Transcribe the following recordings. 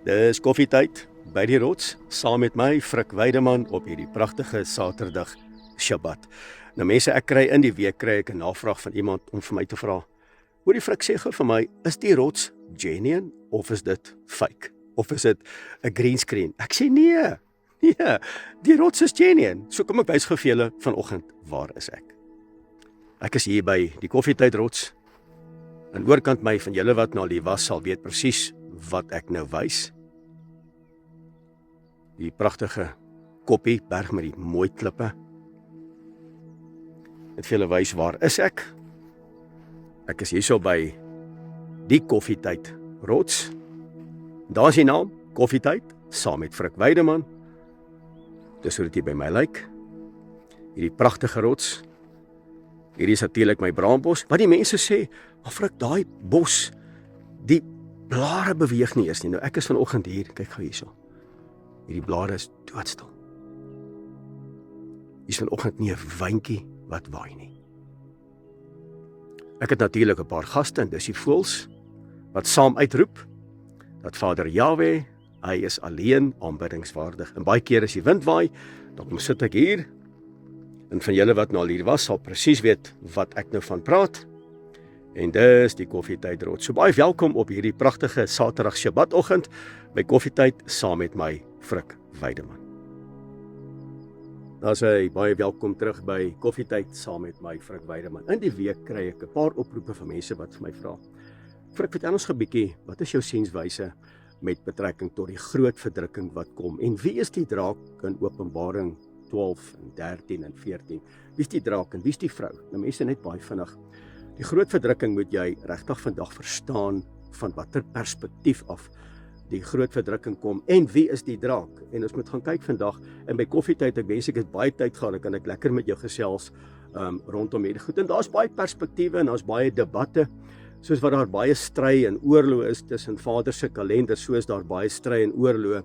Dis koffietyd by die rots, saam met my, Frik Weideman, op hierdie pragtige Saterdag Shabbat. Nou mense, ek kry in die week kry ek 'n navraag van iemand om vir my te vra, hoorie Frik, sê gou vir my, is die rots genuine of is dit fake? Of is dit 'n green screen? Ek sê nee, die rots is genuine. So kom ek wys gou vir julle vanoggend, waar is ek? Ek is hier by die koffietyd rots. Aan oorkant my, van julle wat nou al hier was, sal weet presies wat ek nou wys. Die pragtige koppie berg met die mooi klippe. Dit vir julle wys, waar is ek? Ek is hierso by die koffietyd rots. Daar is die naam, koffietyd, saam met Frik Weideman. Dis hoe dit hier by my lyk. Hierdie pragtige rots. Hierdie is natuurlik my braambos. Wat die mense sê, maar Frik, daai bos, die blare beweeg nie eers nie. Nou ek is vanoggend hier, kyk gou hierso. Hierdie blare is doodstil. Hier is vanoggend nie 'n windjie wat waai nie. Ek het natuurlik 'n paar gaste, en dis die voëls wat saam uitroep dat Vader Jahwe, hy is alleen aanbiddingswaardig. En baie keer as die wind waai, dan sit ek hier, en van julle wat nou al hier was, sal presies weet wat ek nou van praat. En dis die koffietyd rots. So baie welkom op hierdie pragtige Saterdag Shabbatoggend by koffietyd saam met my Frik Weideman. Dan sê baie welkom terug by koffietyd saam met my Frik Weideman. In die week kry ek 'n paar oproepe van mense wat vir my vra, Frik, vertel ons 'n bietjie, wat is jou sienswyse met betrekking tot die groot verdrukking wat kom? En wie is die draak in Openbaring 12 en 13 en 14? Wie is die draak en wie is die vrou? Nou mense, net baie vinnig. Die groot verdrukking moet jy regtig vandag verstaan van watter perspektief af die groot verdrukking kom en wie is die draak? En ons moet gaan kyk vandag, en by koffietyd, ek wens ek het baie tyd gehad, dan kan ek lekker met jou gesels rondom hierdie goed. En daar's baie perspektiewe en daar's baie debatte, soos wat daar baie stry en oorloë is tussen Vader se kalender, soos daar baie stry en oorloë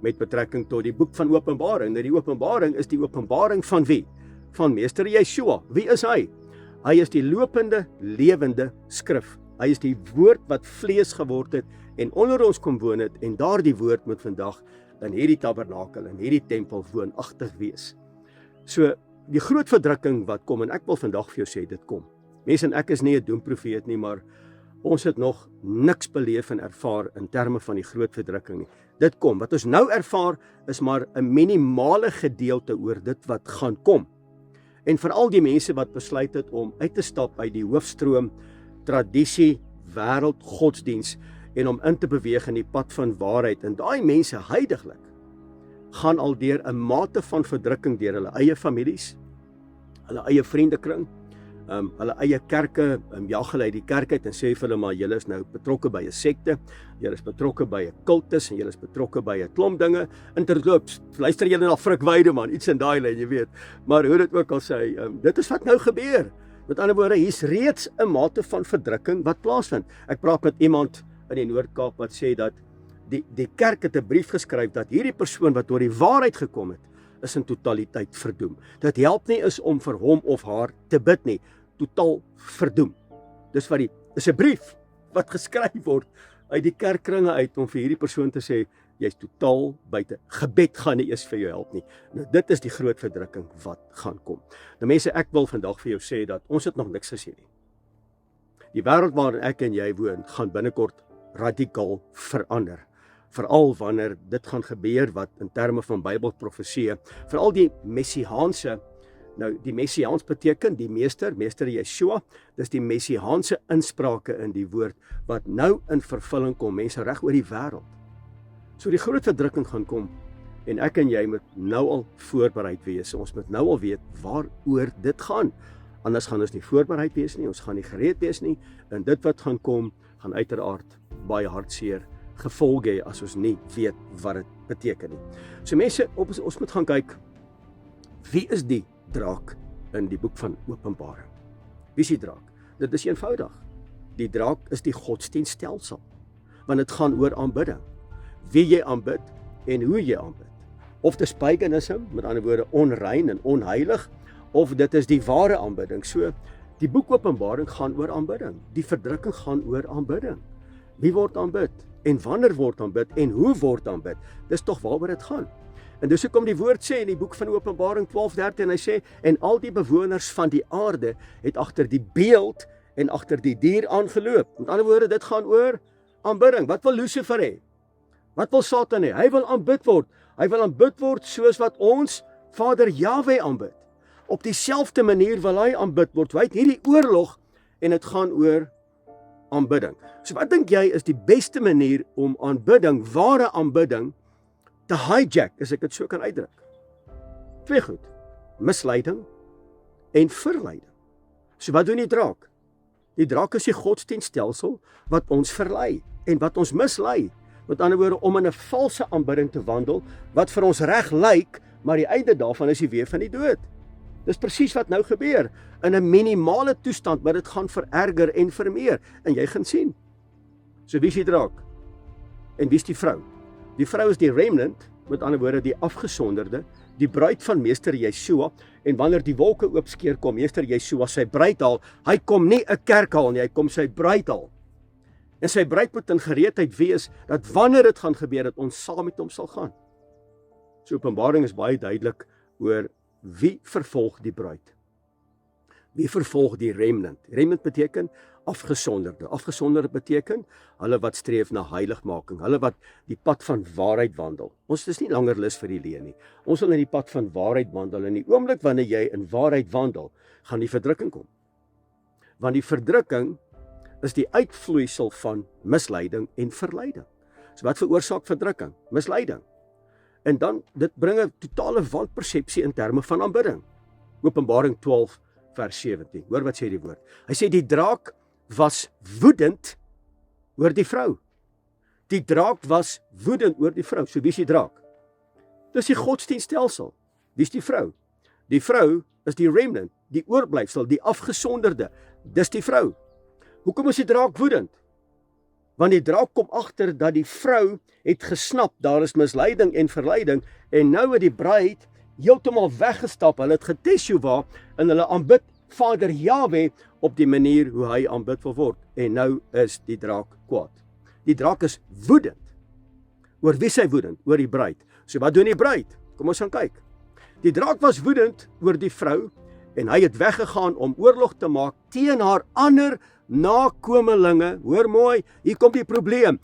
met betrekking tot die boek van Openbaring. Nou die Openbaring is die openbaring van wie? Van Meester Yeshua. Wie is hy? Hy is die lopende, lewende skrif. Hy is die woord wat vlees geword het en onder ons kom woon het, en daardie woord moet vandag in hierdie tabernakel, in hierdie tempel woonagtig wees. So, die groot verdrukking wat kom, en ek wil vandag vir jou sê, dit kom. Mense, en ek is nie 'n doemprofeet nie, maar ons het nog niks beleef en ervaar in terme van die groot verdrukking nie. Dit kom. Wat ons nou ervaar, is maar 'n minimale gedeelte oor dit wat gaan kom. En veral die mense wat besluit het om uit te stap uit die hoofstroom, tradisie, wêreld, godsdiens, en om in te beweeg in die pad van waarheid. En daai mense huidiglik gaan al deur 'n mate van verdrukking deur hulle eie families, hulle eie vriendekring, hulle eie kerke, jaag hulle uit die kerk uit en sê vir hulle, maar julle is nou betrokke by 'n sekte, julle is betrokke by 'n kultus, en julle is betrokke by 'n klomp dinge. Interloops, luister julle na Frik Weideman, iets in daai lyn, jy weet. Maar hoe dit ook al sê, dit is wat nou gebeur. Met ander woorde, hier's reeds 'n mate van verdrukking wat plaasvind. Ek praat met iemand in die Noord-Kaap wat sê dat die kerk het 'n brief geskryf dat hierdie persoon wat oor die waarheid gekom het, is in totaliteit verdoem. Dit help nie is om vir hom of haar te bid nie, totaal verdoem. Dis wat is 'n brief wat geskryf word uit die kerkkringe uit om vir hierdie persoon te sê, jy's totaal buite. Gebed gaan nie eers vir jou help nie. Nou dit is die groot verdrukking wat gaan kom. Nou mense, ek wil vandag vir jou sê dat ons het nog niks gesien nie. Die wêreld waarin ek en jy woon, gaan binnekort radikaal verander. Veral wanneer dit gaan gebeur wat in terme van Bybelprofeseë, veral die messiaanse, nou die messiaans beteken die meester Yeshua, dis die messiaanse insprake in die woord wat nou in vervulling kom, mense reg oor die wêreld. So die groot verdrukking gaan kom, en ek en jy moet nou al voorbereid wees. Ons moet nou al weet waaroor dit gaan. Anders gaan ons nie voorbereid wees nie, ons gaan nie gereed wees nie, en dit wat gaan kom, gaan uiteraard baie hartseer gevolge hê as ons nie weet wat dit beteken nie. So mense, ons moet gaan kyk, wie is die draak in die boek van Openbaring? Wie is die draak? Dit is eenvoudig. Die draak is die godsdienststelsel, want dit gaan oor aanbidding. Wie jy aanbid en hoe jy aanbid. Of dit is paganism, met ander woorde onrein en onheilig, of dit is die ware aanbidding. So, die boek Openbaring gaan oor aanbidding. Die verdrukking gaan oor aanbidding. Wie word aanbid? en wanneer word aanbid en hoe word aanbid. Dis tog waaroor dit gaan. En dis hoekom die woord sê in die boek van Openbaring 12:13, hy sê, en al die bewoners van die aarde het agter die beeld en agter die dier aangeloop. Met ander woorde, dit gaan oor aanbidding. Wat wil Lucifer hê? Wat wil Satan hê? Hy wil aanbid word. Hy wil aanbid word soos wat ons Vader Jahwe aanbid. Op dieselfde manier wil hy aanbid word. Hy het hierdie oorlog en dit gaan oor aanbidding. So wat dink jy is die beste manier om aanbidding, ware aanbidding, te hijack, as ek dit so kan uitdruk? Twee goed. Misleiding en verleiding. So wat doen die draak? Die draak is die godsdienststelsel wat ons verlei en wat ons mislei. Met ander woorde, om in 'n valse aanbidding te wandel, wat vir ons reg lyk, maar die einde daarvan is die weer van die dood. Dis presies wat nou gebeur, in 'n minimale toestand, maar dit gaan vererger en vermeer, en jy gaan sien. So wie is die draak? En wie is die vrou? Die vrou is die remnant, met ander woorde die afgesonderde, die bruid van meester Yeshua, en wanneer die wolke oopskeer kom meester Yeshua sy bruid haal, hy kom nie 'n kerk haal nie, hy kom sy bruid haal. En sy bruid moet in gereedheid wees, dat wanneer dit gaan gebeur, dat ons saam met hom sal gaan. So Openbaring is baie duidelik oor wie vervolg die bruid. Wie vervolg die remnant? Remnant beteken afgesonderde. Afgesonderde beteken hulle wat streef na heiligmaking, hulle wat die pad van waarheid wandel. Ons is nie langer lus vir die leë nie. Ons wil in die pad van waarheid wandel, en die oomblik wanneer jy in waarheid wandel, gaan die verdrukking kom. Want die verdrukking is die uitvloeisel van misleiding en verleiding. So wat veroorsaak verdrukking? Misleiding. En dan, dit bring 'n totale wanpersepsie in terme van aanbidding. Openbaring 12 vers 17. Hoor wat sê die woord. Hy sê die draak was woedend oor die vrou. Die draak was woedend oor die vrou. So wie is die draak? Dis die godsdienststelsel. Wie is die vrou? Die vrou is die remnant, die oorblyfsel, die afgesonderde. Dis die vrou. Hoekom is die draak woedend? Want die draak kom agter dat die vrou het gesnap, daar is misleiding en verleiding, en nou het die bruid heeltemal weggestap, hulle het getesjowa, en hulle aanbid Vader Jahwe op die manier hoe hy aanbid wil word, en nou is die draak kwaad. Die draak is woedend. Oor wie sy woedend? Oor die bruid. So wat doen die bruid? Kom ons gaan kyk. Die draak was woedend oor die vrou, en hy het weggegaan om oorlog te maak teen haar ander nakomelinge. Hoor mooi, hier kom die probleem.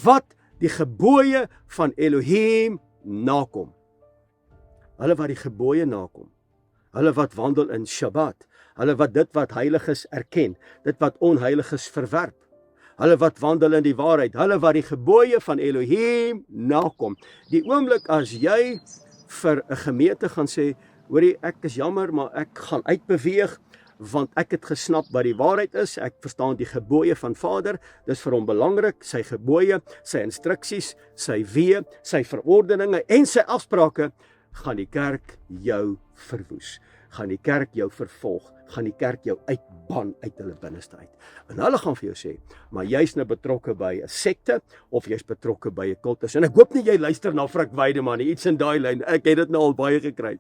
Wat die gebooie van Elohim nakom. Hulle wat die gebooie nakom. Hulle wat wandel in Shabbat. Hulle wat dit wat heilig is erken. Dit wat onheilig is verwerp. Hulle wat wandel in die waarheid. Hulle wat die gebooie van Elohim nakom. Die oomblik as jy vir 'n gemeente gaan sê, hoorie, ek is jammer, maar ek gaan uitbeweeg, want ek het gesnap wat die waarheid is, ek verstaan die gebooie van Vader, dis vir hom belangrik, sy gebooie, sy instruksies, sy weë, sy verordeninge en sy afsprake, gaan die kerk jou verwoes, gaan die kerk jou vervolg, gaan die kerk jou uitban uit hulle binneste uit. En hulle gaan vir jou sê, maar jy's nou betrokke by 'n sekte, of jy's betrokke by 'n kultus, en ek hoop nie jy luister na Frik Weideman, iets in daai lyn, ek het dit nou al baie gekry.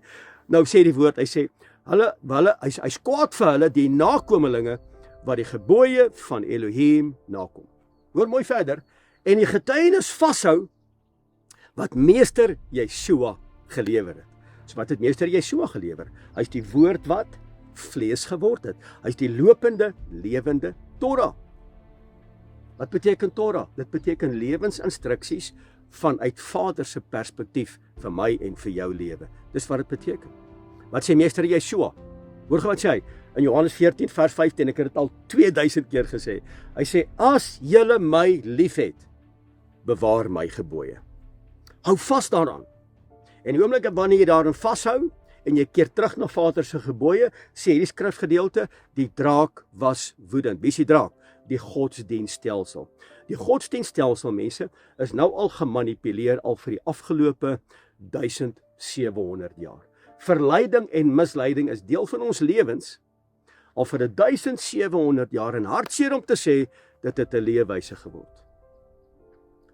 Nou sê die woord, hy sê, hy's kwaad vir hulle, die nakomelinge, wat die gebooie van Elohim nakom. Hoor mooi verder, en die getuienis vashou, wat meester Yeshua gelewer het. So wat het meester Yeshua gelewer? Hy's die woord wat vlees geword het. Hy's die lopende, lewende Torah. Wat beteken Torah? Dit beteken lewensinstruksies vanuit Vader se perspektief vir my en vir jou lewe. Dis wat dit beteken. Wat sê meester Yeshua? Hoor wat sê hy? In Johannes 14 vers 15, ek het dit al 2000 keer gesê. Hy sê, as julle my liefhet, bewaar my gebooie. Hou vas daaraan. En die oomblik wanneer jy daarin vashou, en jy keer terug na Vader se gebooie, sê hierdie skrifgedeelte, die draak was woedend. Wie is die draak? Die godsdienststelsel. Die godsdienststelsel, mense, is nou al gemanipuleer al vir die afgelope 1700 jaar. Verleiding en misleiding is deel van ons lewens al vir 1700 jaar, en hartseer om te sê, dit het 'n leefwyse geword.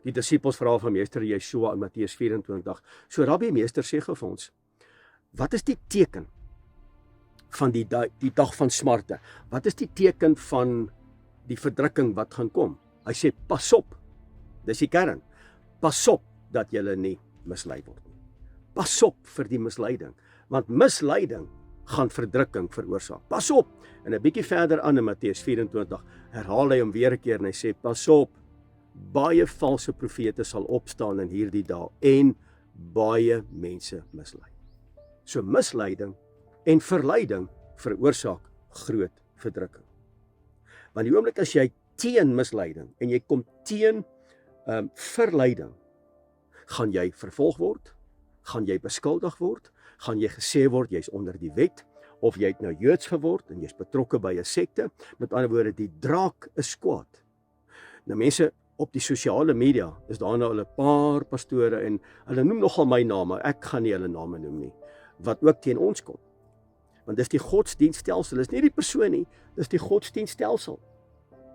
Die disippels vra van meester Yeshua in Matteus 24, so Rabbi, meester, sê gou vir ons, wat is die teken van die dag van smarte? Wat is die teken van die verdrukking wat gaan kom? Hy sê, pas op, Dis die kern. Pas op dat jy nie mislei word nie. Pas op vir die misleiding, want misleiding gaan verdrukking veroorsaak. Pas op. En 'n bietjie verder aan in Matteus 24 herhaal hy hom weer 'n keer en hy sê pas op. Baie valse profete sal opstaan in hierdie dae en baie mense mislei. So misleiding en verleiding veroorsaak groot verdrukking. Want die oomblik as jy teen misleiding en jy kom teen verleiding, gaan jy vervolg word, gaan jy beskuldig word, gaan jy gesê word jy's onder die wet, of jy het nou Joods geword en jy's betrokke by 'n sekte. Met ander woorde, die draak is kwaad. Nou mense op die sosiale media is daar nou al 'n paar pastore en hulle noem nogal my name, ek gaan nie hulle name noem nie, wat ook teen ons kom. Want dis die godsdienststelsel, dis nie die persoon nie, dis die godsdienststelsel.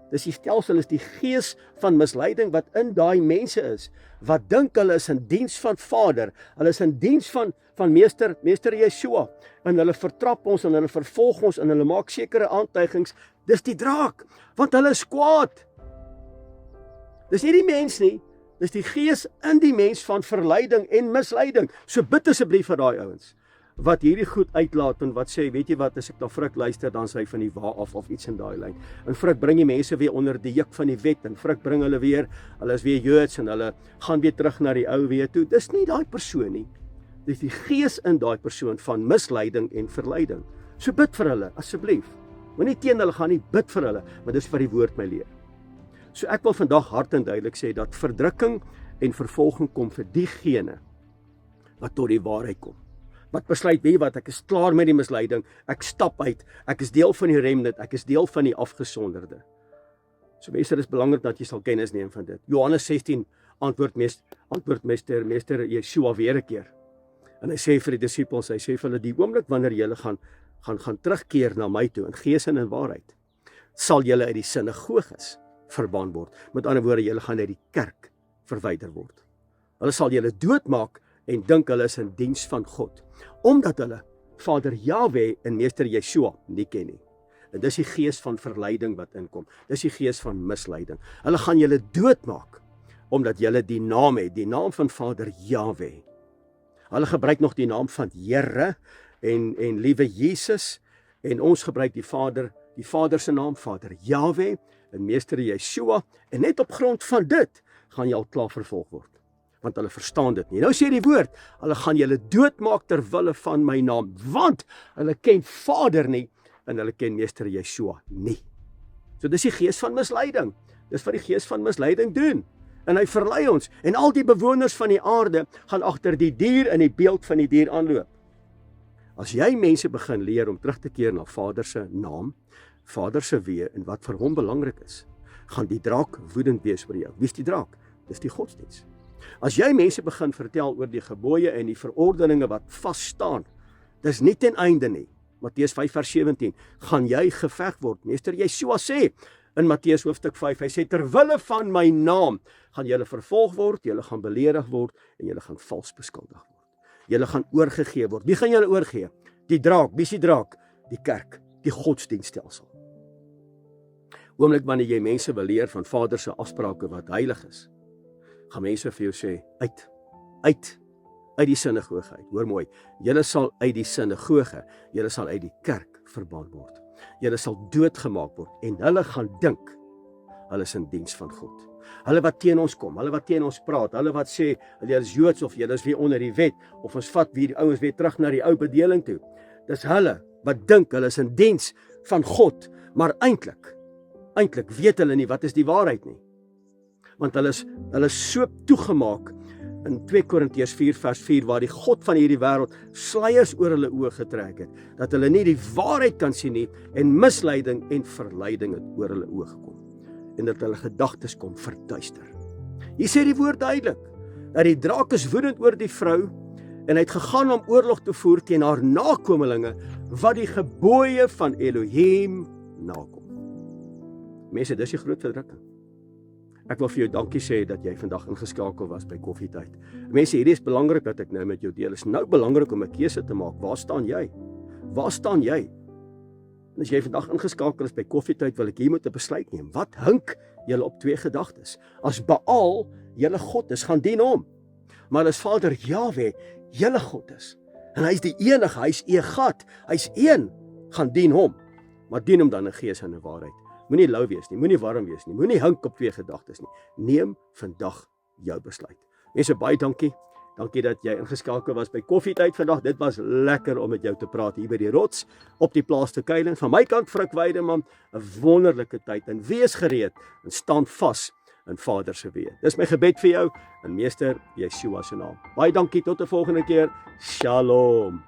Dis die stelsel, is die gees van misleiding wat in daai mense is, wat dink hulle is in diens van Vader, hulle is in diens van meester Yeshua, en hulle vertrap ons en hulle vervolg ons en hulle maak sekere aantuigings. Dis die draak, want hulle is kwaad. Dis nie die mens nie, dis die gees in die mens van verleiding en misleiding. So bid asseblief vir daai ouens wat hierdie goed uitlaat en wat sê, weet jy wat, as ek na Frik luister, dan sy van die wa af of iets in daai lyn. En Frik bring die mense weer onder die juk van die wet, en Frik bring hulle weer, hulle is weer Joods, en hulle gaan weer terug na die ou weer toe. Dis nie daai persoon nie. Dis die gees in daai persoon van misleiding en verleiding. So bid vir hulle, asseblief. Moenie teen hulle gaan nie, bid vir hulle, want dis wat die woord my leer. So ek wil vandag hard en duidelik sê, dat verdrukking en vervolging kom vir diegene wat tot die waarheid kom. Wat besluit, weet jy wat, ek is klaar met die misleiding, ek stap uit, ek is deel van die remnant, ek is deel van die afgesonderde. So mense, dit is belangrik dat jy sal kennis neem van dit. Johannes 16 antwoord meester Yeshua weer 'n keer. En hy sê vir die disippels, hy sê vir hulle, die oomblik wanneer julle gaan terugkeer na my toe, in gees en in waarheid, sal julle uit die sinagoges verbaan word. Met ander woorde, julle gaan uit die kerk verwyder word. Hulle sal julle doodmaak en dink hulle is in diens van God, omdat hulle Vader Yahweh en meester Yeshua nie ken nie. En dis die gees van verleiding wat inkom. Dis die gees van misleiding. Hulle gaan julle doodmaak, omdat julle die naam het, die naam van Vader Yahweh. Hulle gebruik nog die naam van Here en liewe Jesus, en ons gebruik die Vader se naam, Vader Yahweh en meester Yeshua, en net op grond van dit gaan jy al klaar vervolg word. Want hulle verstaan dit nie. Nou sê die woord, hulle gaan julle doodmaak ter wille van my naam, want hulle ken Vader nie, en hulle ken meester Yeshua nie. So dis die gees van misleiding. Dis wat die gees van misleiding doen. En hy verlei ons, en al die bewoners van die aarde gaan agter die dier in die beeld van die dier aanloop. As jy mense begin leer om terug te keer na Vader se naam, Vader se weë en wat vir hom belangrik is, gaan die draak woedend wees oor jou. Wie is die draak? Dis die godsdiens. As jy mense begin vertel oor die gebooie en die verordeninge wat vas staan, dis nie ten einde nie. Matteus 5 vers 17, gaan jy geveg word. Meester Yeshua sê in Matteus hoofstuk 5, hy sê, ter wille van my naam, gaan julle vervolg word, julle gaan beledig word, en julle gaan vals beskuldig word. Julle gaan oorgegee word. Wie gaan julle oorgee? Die draak. Wie is die draak? Die kerk, die godsdienststelsel. Oomblik wanneer jy mense wil leer van Vader se afsprake wat heilig is, gaan mense vir jou sê, uit die sinagoge uit. Hoor mooi, julle sal uit die sinagoge, julle sal uit die kerk verbaan word. Julle sal doodgemaak word, en hulle gaan dink, hulle is in diens van God. Hulle wat teen ons kom, hulle wat teen ons praat, hulle wat sê, julle is Joods of julle is weer onder die wet, of ons vat weer die ouens weer terug na die ou bedeling toe. Dis hulle wat dink, hulle is in diens van God, maar eintlik weet hulle nie, wat is die waarheid nie. Want hulle is so toegemaak in 2 Korintiërs 4 vers 4, waar die God van hierdie wêreld sluiers oor hulle oë getrek het, dat hulle nie die waarheid kan sien nie, en misleiding en verleiding het oor hulle oë gekom, en dat hulle gedagtes kom verduister. Hier sê die woord duidelik, dat die draak is woedend oor die vrou, en hy het gegaan om oorlog te voer teen haar nakomelinge, wat die gebooie van Elohim nakom. Mense, dis die groot verdrukking. Ek wil vir jou dankie sê dat jy vandag ingeskakel was by Koffietyd. Mense, hierdie is belangrik dat ek nou met jou deel. Is nou belangrik om 'n keuse te maak. Waar staan jy? Waar staan jy? En as jy vandag ingeskakel is by Koffietyd, wil ek hier met 'n besluit neem. Wat hink julle op twee gedagtes? As Baal julle God is, gaan dien hom. Maar as Vader Jahwe julle God is, en hy is die enige, hy is Egat, hy is een, gaan dien hom. Maar dien hom dan in gees en in waarheid. Moenie lou wees nie, moenie warm wees nie, moenie hink op twee gedagtes nie. Neem vandag jou besluit. Mense, baie dankie. Dankie dat jy ingeskakel was by Koffietyd vandag. Dit was lekker om met jou te praat hier by die rots op die plaas te kuilen. Van my kant, Frik Weideman, 'n wonderlike tyd en wees gereed en staan vas in Vader se weë. Dis my gebed vir jou in Meester Yeshua se naam. Baie dankie, tot 'n volgende keer. Shalom.